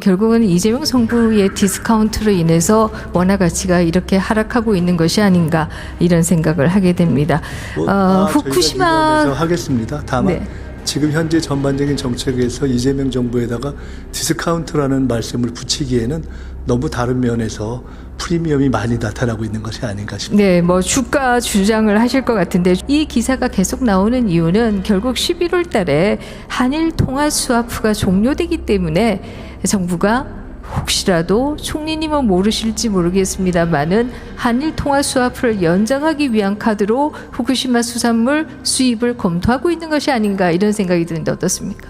결국은 이재명 정부의 디스카운트로 인해서 원화 가치가 이렇게 하락하고 있는 것이 아닌가 이런 생각을 하게 됩니다. 후쿠시마 저희가 하겠습니다. 다만 네. 지금 현재 전반적인 정책에서 이재명 정부에다가 디스카운트라는 말씀을 붙이기에는 너무 다른 면에서 프리미엄이 많이 나타나고 있는 것이 아닌가 싶습니다. 네, 뭐 주가 주장을 하실 것 같은데 이 기사가 계속 나오는 이유는 결국 11월 달에 한일 통화 스와프가 종료되기 때문에 정부가 혹시라도 총리님은 모르실지 모르겠습니다만은 한일 통화 스와프를 연장하기 위한 카드로 후쿠시마 수산물 수입을 검토하고 있는 것이 아닌가 이런 생각이 드는데 어떻습니까?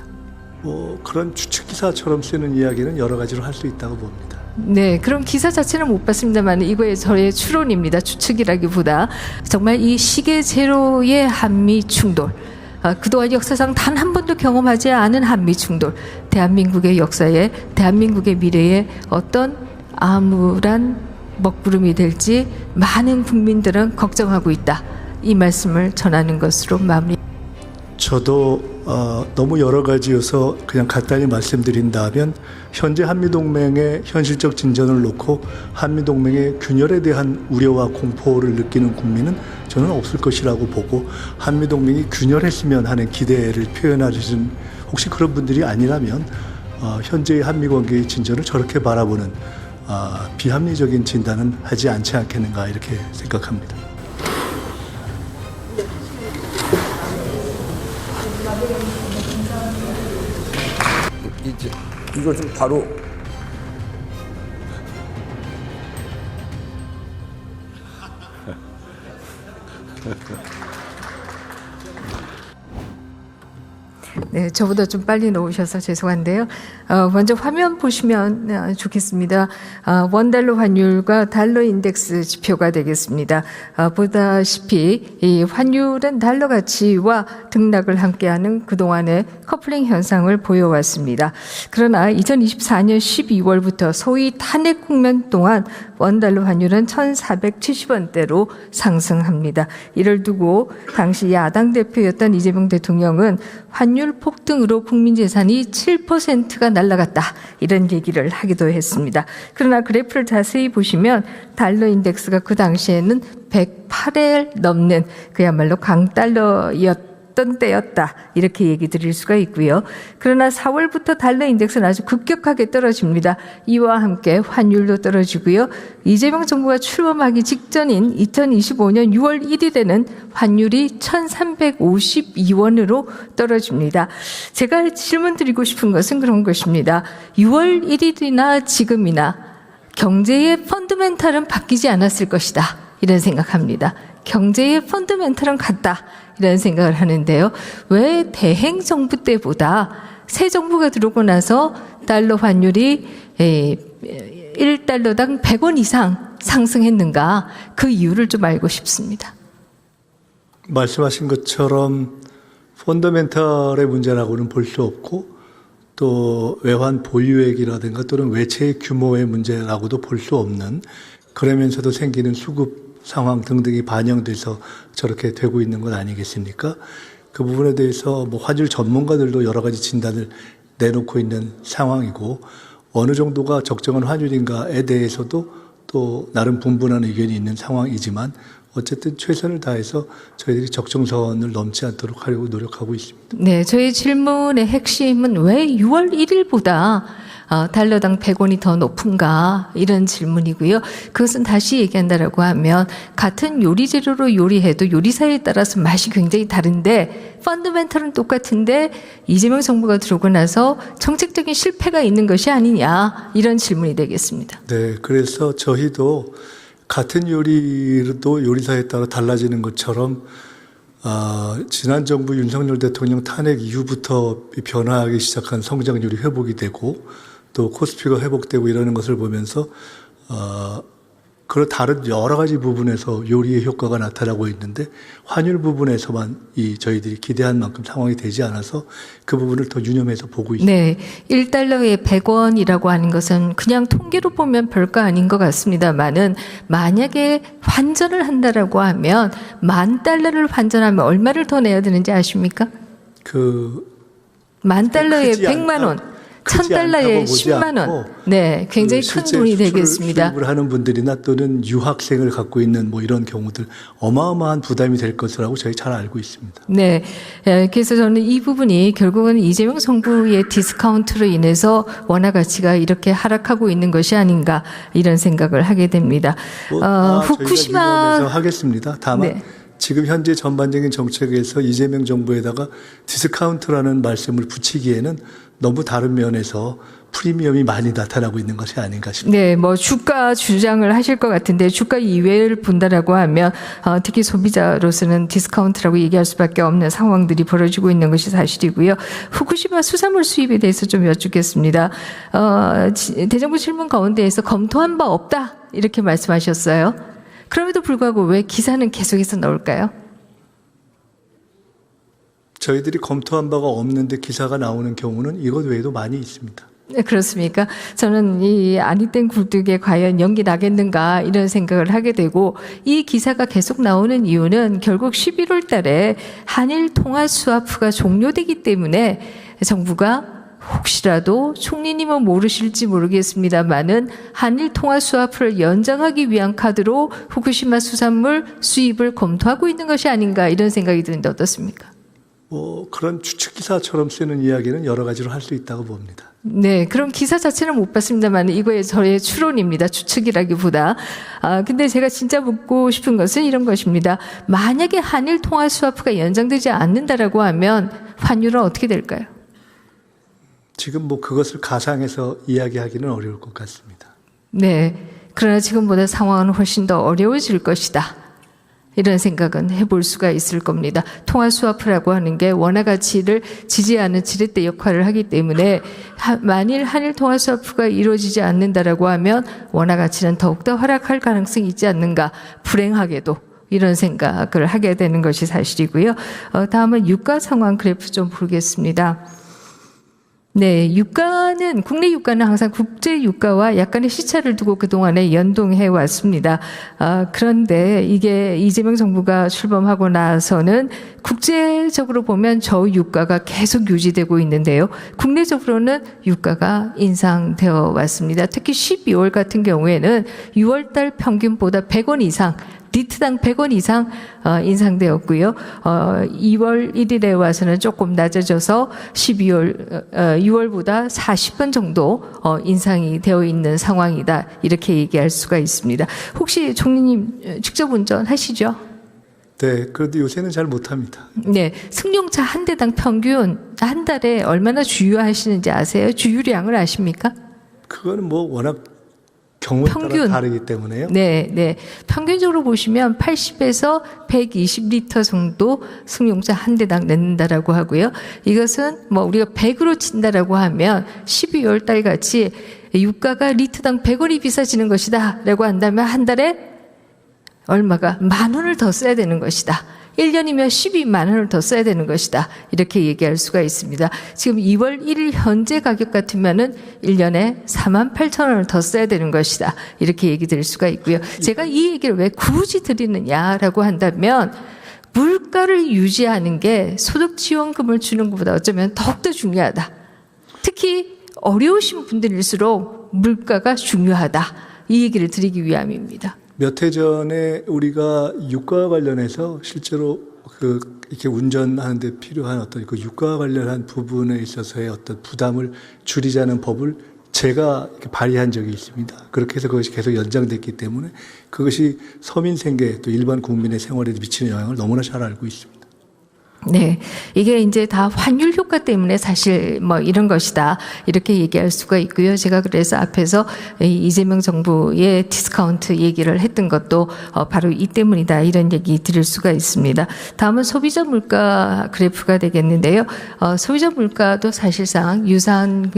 그런 추측 기사처럼 쓰는 이야기는 여러 가지로 할 수 있다고 봅니다. 네, 그럼 기사 자체는 못 봤습니다만 이거에 저의 추론입니다. 추측이라기보다 정말 이 시계 제로의 한미 충돌, 그동안 역사상 단 한 번도 경험하지 않은 한미 충돌, 대한민국의 역사에 대한민국의 미래에 어떤 암울한 먹구름이 될지 많은 국민들은 걱정하고 있다. 이 말씀을 전하는 것으로 마무리. 저도 너무 여러 가지여서 그냥 간단히 말씀드린다면 현재 한미동맹의 현실적 진전을 놓고 한미동맹의 균열에 대한 우려와 공포를 느끼는 국민은 저는 없을 것이라고 보고 한미동맹이 균열했으면 하는 기대를 표현하시는 혹시 그런 분들이 아니라면 현재의 한미관계의 진전을 저렇게 바라보는 비합리적인 진단은 하지 않지 않겠는가 이렇게 생각합니다. 이제 이걸 좀 바로 네, 저보다 좀 빨리 놓으셔서 죄송한데요. 먼저 화면 보시면 좋겠습니다. 원달러 환율과 달러 인덱스 지표가 되겠습니다. 보다시피 이 환율은 달러 가치와 등락을 함께하는 그동안의 커플링 현상을 보여왔습니다. 그러나 2024년 12월부터 소위 탄핵 국면 동안 원달러 환율은 1,470원대로 상승합니다. 이를 두고 당시 야당 대표였던 이재명 대통령은 환율 폭등으로 국민 재산이 7%가 날아갔다. 이런 얘기를 하기도 했습니다. 그러나 그래프를 자세히 보시면 달러 인덱스가 그 당시에는 108에 넘는 그야말로 강달러였던 때였다. 이렇게 얘기 드릴 수가 있고요. 그러나 4월부터 달러 인덱스는 아주 급격하게 떨어집니다. 이와 함께 환율도 떨어지고요. 이재명 정부가 출범하기 직전인 2025년 6월 1일에는 환율이 1,352원으로 떨어집니다. 제가 질문 드리고 싶은 것은 그런 것입니다. 6월 1일이나 지금이나 경제의 펀더멘탈은 바뀌지 않았을 것이다. 이런 생각합니다. 경제의 펀더멘탈은 같다. 이런 생각을 하는데요. 왜 대행 정부 때보다 새 정부가 들어오고 나서 달러 환율이 1달러당 100원 이상 상승했는가? 그 이유를 좀 알고 싶습니다. 말씀하신 것처럼 펀더멘탈의 문제라고는 볼 수 없고 또 외환 보유액이라든가 또는 외채의 규모의 문제라고도 볼 수 없는 그러면서도 생기는 수급 상황 등등이 반영돼서 저렇게 되고 있는 건 아니겠습니까? 그 부분에 대해서 뭐 환율 전문가들도 여러 가지 진단을 내놓고 있는 상황이고 어느 정도가 적정한 환율인가에 대해서도 또 나름 분분한 의견이 있는 상황이지만 어쨌든 최선을 다해서 저희들이 적정선을 넘지 않도록 하려고 노력하고 있습니다. 네, 저희 질문의 핵심은 왜 6월 1일보다 달러당 100원이 더 높은가 이런 질문이고요. 그것은 다시 얘기한다라고 하면 같은 요리 재료로 요리해도 요리사에 따라서 맛이 굉장히 다른데 펀더멘털은 똑같은데 이재명 정부가 들어오고 나서 정책적인 실패가 있는 것이 아니냐 이런 질문이 되겠습니다. 네, 그래서 저희도 같은 요리도 요리사에 따라 달라지는 것처럼 지난 정부 윤석열 대통령 탄핵 이후부터 변화하기 시작한 성장률이 회복이 되고 또 코스피가 회복되고 이러는 것을 보면서 그런 다른 여러 가지 부분에서 요리의 효과가 나타나고 있는데 환율 부분에서만 저희들이 기대한 만큼 상황이 되지 않아서 그 부분을 더 유념해서 보고 있습니다. 네, 1달러에 100원이라고 하는 것은 그냥 통계로 보면 별거 아닌 것 같습니다만은 만약에 환전을 한다라고 하면 10,000달러를 환전하면 얼마를 더 내야 되는지 아십니까? 10,000달러에 100만 원. 크지 $1,000에 않다고 보지 10만 않고 원. 네, 굉장히 큰 실제 돈이 수출을 되겠습니다. 수입을 하는 분들이나 또는 유학생을 갖고 있는 뭐 이런 경우들 어마어마한 부담이 될 것이라고 저희 잘 알고 있습니다. 네. 그래서 저는 이 부분이 결국은 이재명 정부의 디스카운트로 인해서 원화 가치가 이렇게 하락하고 있는 것이 아닌가 이런 생각을 하게 됩니다. 저희가 후쿠시마 이번에서 하겠습니다. 다만 네. 지금 현재 전반적인 정책에서 이재명 정부에다가 디스카운트라는 말씀을 붙이기에는 너무 다른 면에서 프리미엄이 많이 나타나고 있는 것이 아닌가 싶습니다. 네, 뭐 주가 주장을 하실 것 같은데 주가 이외를 본다라고 하면 특히 소비자로서는 디스카운트라고 얘기할 수밖에 없는 상황들이 벌어지고 있는 것이 사실이고요. 후쿠시마 수산물 수입에 대해서 좀 여쭙겠습니다. 대정부 질문 가운데에서 검토한 바 없다 이렇게 말씀하셨어요. 그럼에도 불구하고 왜 기사는 계속해서 나올까요? 저희들이 검토한 바가 없는데 기사가 나오는 경우는 이것 외에도 많이 있습니다. 네, 그렇습니까? 저는 이 아니땡 굴뚝에 과연 연기 나겠는가 이런 생각을 하게 되고 이 기사가 계속 나오는 이유는 결국 11월 달에 한일 통화 스와프가 종료되기 때문에 정부가 혹시라도 총리님은 모르실지 모르겠습니다만은 한일 통화 스와프를 연장하기 위한 카드로 후쿠시마 수산물 수입을 검토하고 있는 것이 아닌가 이런 생각이 드는데 어떻습니까? 뭐 그런 추측 기사처럼 쓰는 이야기는 여러 가지로 할 수 있다고 봅니다. 네, 그럼 기사 자체는 못 봤습니다만 이거에 저의 추론입니다. 추측이라기보다. 근데 제가 진짜 묻고 싶은 것은 이런 것입니다. 만약에 한일 통화 스와프가 연장되지 않는다라고 하면 환율은 어떻게 될까요? 지금 뭐 그것을 가상해서 이야기하기는 어려울 것 같습니다. 네, 그러나 지금보다 상황은 훨씬 더 어려워질 것이다. 이런 생각은 해볼 수가 있을 겁니다. 통화 스와프라고 하는 게 원화 가치를 지지하는 지렛대 역할을 하기 때문에 만일 한일 통화 스와프가 이루어지지 않는다라고 하면 원화 가치는 더욱더 하락할 가능성이 있지 않는가. 불행하게도 이런 생각을 하게 되는 것이 사실이고요. 다음은 유가 상황 그래프 좀 보겠습니다. 네, 유가는 국내 유가는 항상 국제 유가와 약간의 시차를 두고 그동안에 연동해 왔습니다. 그런데 이게 이재명 정부가 출범하고 나서는 국제적으로 보면 저유가가 계속 유지되고 있는데요. 국내적으로는 유가가 인상되어 왔습니다. 특히 12월 같은 경우에는 6월 달 평균보다 100원 이상 리트당 100원 이상 인상되었고요. 2월 1일에 와서는 조금 낮아져서 6월보다 40원 정도 인상이 되어 있는 상황이다. 이렇게 얘기할 수가 있습니다. 혹시 총리님 직접 운전하시죠? 네, 그래도 요새는 잘 못합니다. 네, 승용차 한 대당 평균 한 달에 얼마나 주유하시는지 아세요? 주유량을 아십니까? 그거는 뭐 워낙 경우에 따라 다르기 때문에요. 네, 네. 평균적으로 보시면 80에서 120리터 정도 승용차 한 대당 낸다라고 하고요. 이것은 뭐 우리가 100으로 친다라고 하면 12월 달 같이 유가가 리터당 100원이 비싸지는 것이다라고 한다면 한 달에 얼마가 10,000원을 더 써야 되는 것이다. 1년이면 12만 원을 더 써야 되는 것이다. 이렇게 얘기할 수가 있습니다. 지금 2월 1일 현재 가격 같으면은 1년에 48,000원을 더 써야 되는 것이다. 이렇게 얘기 드릴 수가 있고요. 제가 이 얘기를 왜 굳이 드리느냐라고 한다면 물가를 유지하는 게 소득지원금을 주는 것보다 어쩌면 더욱더 중요하다. 특히 어려우신 분들일수록 물가가 중요하다. 이 얘기를 드리기 위함입니다. 몇 해 전에 우리가 유가와 관련해서 실제로 이렇게 운전하는데 필요한 어떤 그 유가와 관련한 부분에 있어서의 어떤 부담을 줄이자는 법을 제가 발의한 적이 있습니다. 그렇게 해서 그것이 계속 연장됐기 때문에 그것이 서민 생계 또 일반 국민의 생활에 미치는 영향을 너무나 잘 알고 있습니다. 네. 이게 이제 다 환율 효과 때문에 사실 뭐 이런 것이다. 이렇게 얘기할 수가 있고요. 제가 그래서 앞에서 이재명 정부의 디스카운트 얘기를 했던 것도 바로 이 때문이다. 이런 얘기 드릴 수가 있습니다. 다음은 소비자 물가 그래프가 되겠는데요. 소비자 물가도 사실상 유사한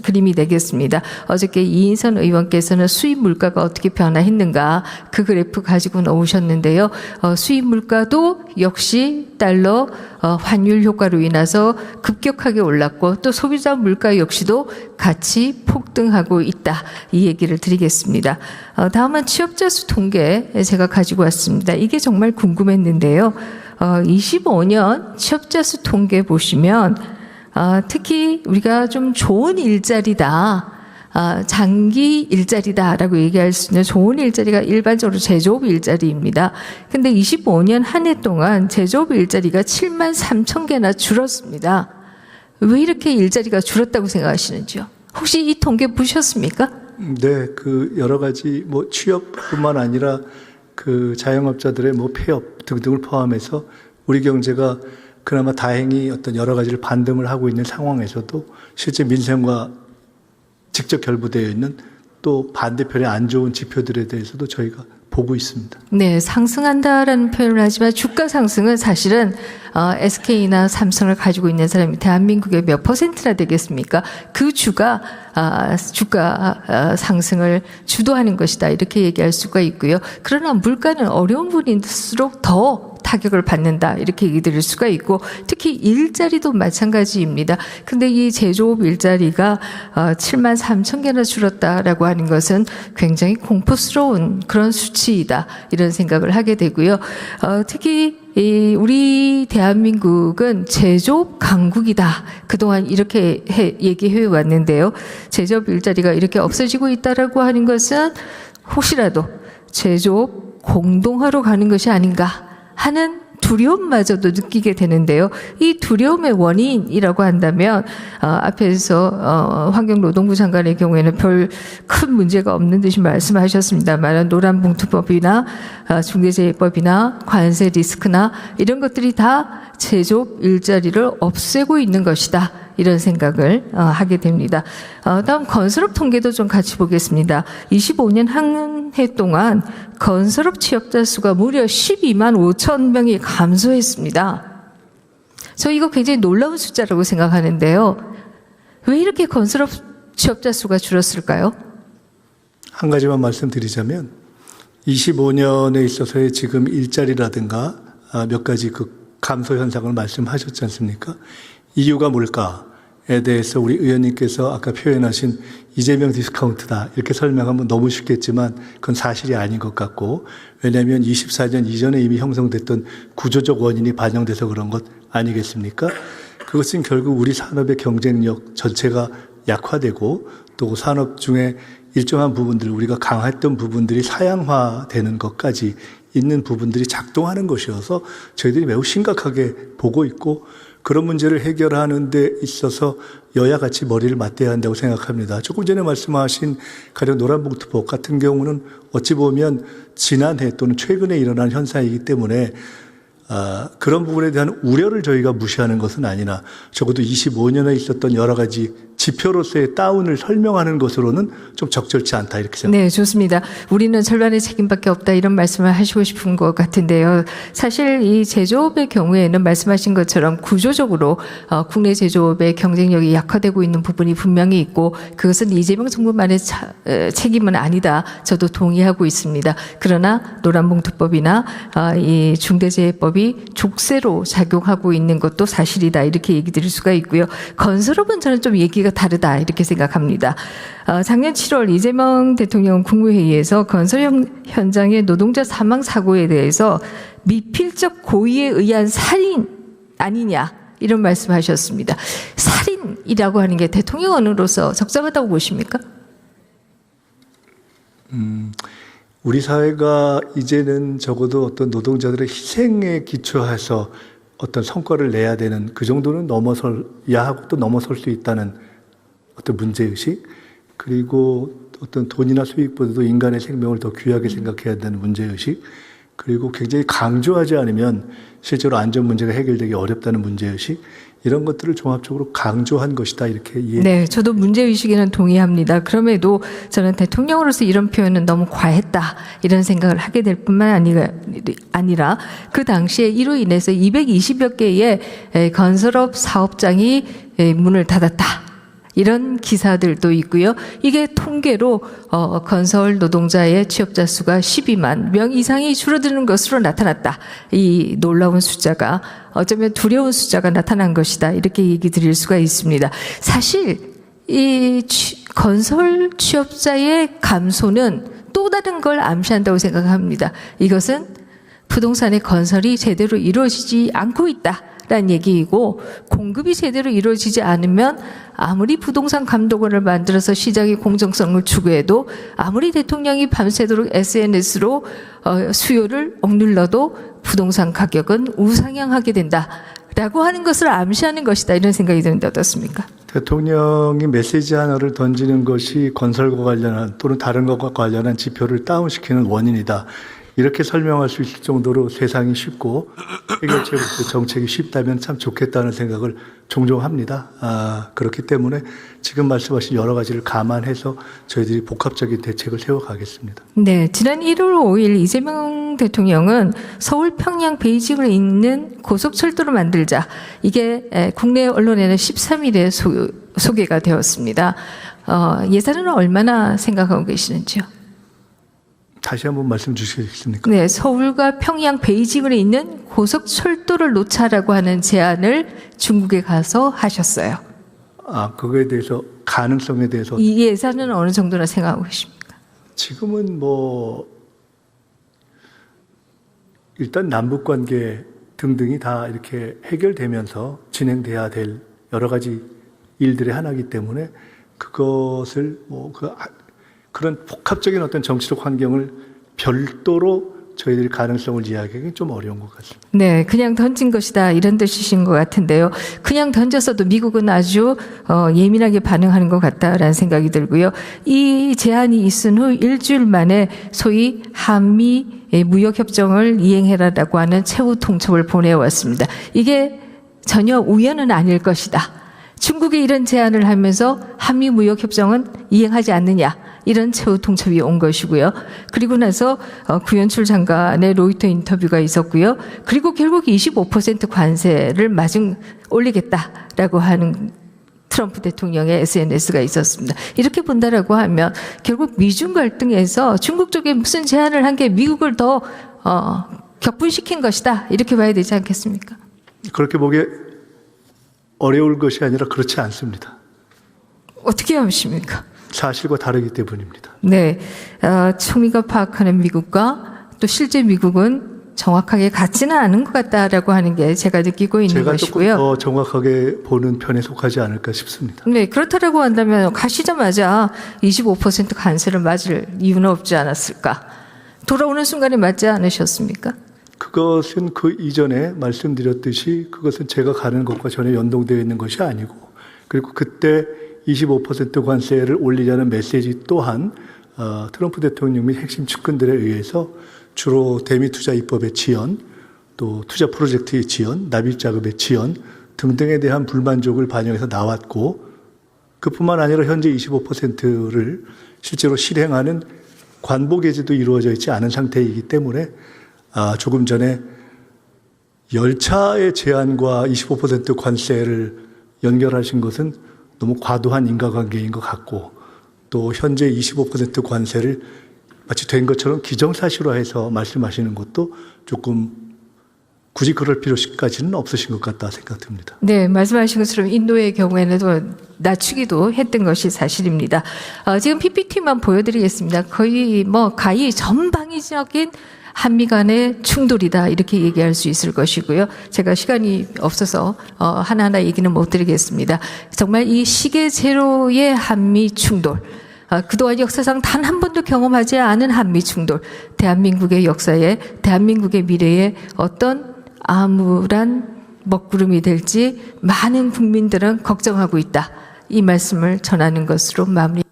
그림이 되겠습니다. 어저께 이인선 의원께서는 수입 물가가 어떻게 변화했는가 그 그래프 가지고 나오셨는데요. 수입 물가도 역시 달러 환율 효과로 인해서 급격하게 올랐고 또 소비자 물가 역시도 같이 폭등하고 있다. 이 얘기를 드리겠습니다. 다음은 취업자 수 통계 제가 가지고 왔습니다. 이게 정말 궁금했는데요. 25년 취업자 수 통계 보시면 특히 우리가 좀 좋은 일자리다, 장기 일자리다라고 얘기할 수 있는 좋은 일자리가 일반적으로 제조업 일자리입니다. 근데 25년 한 해 동안 제조업 일자리가 7만 3천 개나 줄었습니다. 왜 이렇게 일자리가 줄었다고 생각하시는지요? 혹시 이 통계 보셨습니까? 네, 그 여러 가지 뭐 취업뿐만 아니라 그 자영업자들의 뭐 폐업 등등을 포함해서 우리 경제가 그나마 다행히 어떤 여러 가지를 반등을 하고 있는 상황에서도 실제 민생과 직접 결부되어 있는 또 반대편의 안 좋은 지표들에 대해서도 저희가 보고 있습니다. 네, 상승한다라는 표현을 하지만 주가 상승은 사실은 SK나 삼성을 가지고 있는 사람이 대한민국의 몇 퍼센트나 되겠습니까? 그 주가 상승을 주도하는 것이다, 이렇게 얘기할 수가 있고요. 그러나 물가는 어려운 분일수록 더 타격을 받는다, 이렇게 얘기 드릴 수가 있고, 특히 일자리도 마찬가지입니다. 근데 이 제조업 일자리가 7만 3천 개나 줄었다라고 하는 것은 굉장히 공포스러운 그런 수치이다, 이런 생각을 하게 되고요. 특히 우리 대한민국은 제조업 강국이다, 그동안 이렇게 얘기해 왔는데요. 제조업 일자리가 이렇게 없어지고 있다라고 하는 것은 혹시라도 제조업 공동화로 가는 것이 아닌가 하는 두려움마저도 느끼게 되는데요. 이 두려움의 원인이라고 한다면 앞에서 환경노동부 장관의 경우에는 별 큰 문제가 없는 듯이 말씀하셨습니다만, 노란봉투법이나 중대재해법이나 관세 리스크나 이런 것들이 다 제조업 일자리를 없애고 있는 것이다, 이런 생각을 하게 됩니다. 다음 건설업 통계도 좀 같이 보겠습니다. 25년 한 해 동안 건설업 취업자 수가 무려 12만 5천 명이 감소했습니다. 저 이거 굉장히 놀라운 숫자라고 생각하는데요. 왜 이렇게 건설업 취업자 수가 줄었을까요? 한 가지만 말씀드리자면 25년에 있어서의 지금 일자리라든가 몇 가지 그 감소 현상을 말씀하셨지 않습니까? 이유가 뭘까에 대해서 우리 의원님께서 아까 표현하신 이재명 디스카운트다, 이렇게 설명하면 너무 쉽겠지만 그건 사실이 아닌 것 같고, 왜냐하면 24년 이전에 이미 형성됐던 구조적 원인이 반영돼서 그런 것 아니겠습니까? 그것은 결국 우리 산업의 경쟁력 전체가 약화되고 또 산업 중에 일정한 부분들, 우리가 강했던 부분들이 사양화되는 것까지 있는 부분들이 작동하는 것이어서 저희들이 매우 심각하게 보고 있고, 그런 문제를 해결하는 데 있어서 여야 같이 머리를 맞대야 한다고 생각합니다. 조금 전에 말씀하신 가령 노란봉투법 같은 경우는 어찌 보면 지난해 또는 최근에 일어난 현상이기 때문에 그런 부분에 대한 우려를 저희가 무시하는 것은 아니나 적어도 25년에 있었던 여러 가지 지표로서의 다운을 설명하는 것으로는 좀 적절치 않다, 이렇게 생각합니다. 네, 좋습니다. 우리는 절반의 책임밖에 없다, 이런 말씀을 하시고 싶은 것 같은데요. 사실 이 제조업의 경우에는 말씀하신 것처럼 구조적으로 국내 제조업의 경쟁력이 약화되고 있는 부분이 분명히 있고, 그것은 이재명 정부만의 책임은 아니다, 저도 동의하고 있습니다. 그러나 노란봉투법이나 이 중대재해법이 족쇄로 작용하고 있는 것도 사실이다, 이렇게 얘기 드릴 수가 있고요. 건설업은 저는 좀 얘기가 다르다, 이렇게 생각합니다. 작년 7월 이재명 대통령 국무회의에서 건설 현장의 노동자 사망 사고에 대해서 미필적 고의에 의한 살인 아니냐, 이런 말씀하셨습니다. 살인이라고 하는 게 대통령 언어로서 적절하다고 보십니까? 우리 사회가 이제는 적어도 어떤 노동자들의 희생에 기초해서 어떤 성과를 내야 되는 그 정도는 넘어서야 하고 또 넘어설 수 있다는 어떤 문제의식, 그리고 어떤 돈이나 수익보다도 인간의 생명을 더 귀하게 생각해야 한다는 문제의식, 그리고 굉장히 강조하지 않으면 실제로 안전 문제가 해결되기 어렵다는 문제의식, 이런 것들을 종합적으로 강조한 것이다, 이렇게 네, 저도 문제의식에는 동의합니다. 그럼에도 저는 대통령으로서 이런 표현은 너무 과했다, 이런 생각을 하게 될 뿐만 아니라 그 당시에 이로 인해서 220여 개의 건설업 사업장이 문을 닫았다, 이런 기사들도 있고요. 이게 통계로 건설 노동자의 취업자 수가 12만 명 이상이 줄어드는 것으로 나타났다. 이 놀라운 숫자가, 어쩌면 두려운 숫자가 나타난 것이다, 이렇게 얘기 드릴 수가 있습니다. 사실 이 건설 취업자의 감소는 또 다른 걸 암시한다고 생각합니다. 이것은 부동산의 건설이 제대로 이루어지지 않고 있다, 라는 얘기이고 공급이 제대로 이루어지지 않으면 아무리 부동산 감독원을 만들어서 시장의 공정성을 추구해도 아무리 대통령이 밤새도록 SNS로 수요를 억눌러도 부동산 가격은 우상향하게 된다라고 하는 것을 암시하는 것이다 이런 생각이 드는데 어떻습니까? 대통령이 메시지 하나를 던지는 것이 건설과 관련한 또는 다른 것과 관련한 지표를 다운시키는 원인이다. 이렇게 설명할 수 있을 정도로 세상이 쉽고 해결책 정책이 쉽다면 참 좋겠다는 생각을 종종 합니다. 그렇기 때문에 지금 말씀하신 여러 가지를 감안해서 저희들이 복합적인 대책을 세워가겠습니다. 네, 지난 1월 5일 이재명 대통령은 서울, 평양, 베이징을 잇는 고속철도를 만들자. 이게 국내 언론에는 13일에 소개가 되었습니다. 예산은 얼마나 생각하고 계시는지요? 다시 한번 말씀 주시겠습니까? 네, 서울과 평양, 베이징을 잇는 고속철도를 놓자라고 하는 제안을 중국에 가서 하셨어요. 그거에 대해서 가능성에 대해서 이 예산은 어느 정도나 생각하고 계십니까? 지금은 일단 남북 관계 등등이 다 이렇게 해결되면서 진행돼야 될 여러 가지 일들의 하나이기 때문에 그것을 그런 복합적인 어떤 정치적 환경을 별도로 저희들이 가능성을 이야기하기는 좀 어려운 것 같습니다. 네, 그냥 던진 것이다 이런 뜻이신 것 같은데요. 그냥 던졌어도 미국은 아주 예민하게 반응하는 것 같다라는 생각이 들고요. 이 제안이 있은 후 일주일 만에 소위 한미 무역협정을 이행해라라고 하는 최후 통첩을 보내왔습니다. 이게 전혀 우연은 아닐 것이다. 중국이 이런 제안을 하면서 한미 무역협정은 이행하지 않느냐 이런 최후 통첩이 온 것이고요. 그리고 나서 구현출 장관의 로이터 인터뷰가 있었고요. 그리고 결국 25% 관세를 마중 올리겠다라고 하는 트럼프 대통령의 SNS가 있었습니다. 이렇게 본다라고 하면 결국 미중 갈등에서 중국 쪽에 무슨 제안을 한 게 미국을 더 격분시킨 것이다 이렇게 봐야 되지 않겠습니까? 그렇게 보기에 어려울 것이 아니라 그렇지 않습니다. 어떻게 하십니까? 사실과 다르기 때문입니다. 네, 총리가 파악하는 미국과 또 실제 미국은 정확하게 같지는 않은 것 같다라고 하는 게 제가 느끼고 있는 제가 것이고요. 조금 더 정확하게 보는 편에 속하지 않을까 싶습니다. 네, 그렇다라고 한다면 가시자마자 25% 관세를 맞을 이유는 없지 않았을까? 돌아오는 순간에 맞지 않으셨습니까? 그것은 그 이전에 말씀드렸듯이 그것은 제가 가는 것과 전혀 연동되어 있는 것이 아니고 그리고 그때 25% 관세를 올리자는 메시지 또한 트럼프 대통령 및 핵심 측근들에 의해서 주로 대미투자 입법의 지연, 또 투자 프로젝트의 지연, 납입자금의 지연 등등에 대한 불만족을 반영해서 나왔고 그뿐만 아니라 현재 25%를 실제로 실행하는 관보 개제도 이루어져 있지 않은 상태이기 때문에 조금 전에 열차의 제한과 25% 관세를 연결하신 것은 너무 과도한 인과관계인 것 같고 또 현재 25% 관세를 마치 된 것처럼 기정사실화해서 말씀하시는 것도 조금 굳이 그럴 필요까지는 없으신 것 같다 생각됩니다. 네, 말씀하신 것처럼 인도의 경우에는 낮추기도 했던 것이 사실입니다. 지금 PPT만 보여드리겠습니다. 거의 가히 전방위적인 한미 간의 충돌이다 이렇게 얘기할 수 있을 것이고요. 제가 시간이 없어서 하나하나 얘기는 못 드리겠습니다. 정말 이 시계 제로의 한미 충돌, 그동안 역사상 단 한 번도 경험하지 않은 한미 충돌, 대한민국의 역사에 대한민국의 미래에 어떤 암울한 먹구름이 될지 많은 국민들은 걱정하고 있다. 이 말씀을 전하는 것으로 마무리.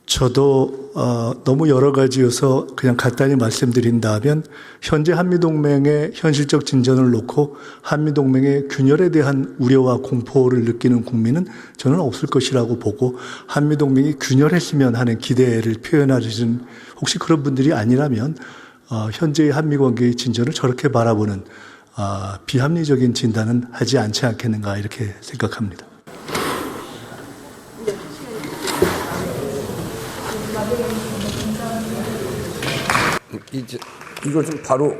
저도 너무 여러 가지여서 그냥 간단히 말씀드린다면 현재 한미동맹의 현실적 진전을 놓고 한미동맹의 균열에 대한 우려와 공포를 느끼는 국민은 저는 없을 것이라고 보고 한미동맹이 균열했으면 하는 기대를 표현하시는 혹시 그런 분들이 아니라면 현재의 한미관계의 진전을 저렇게 바라보는 비합리적인 진단은 하지 않지 않겠는가 이렇게 생각합니다. 이제 이걸 좀 바로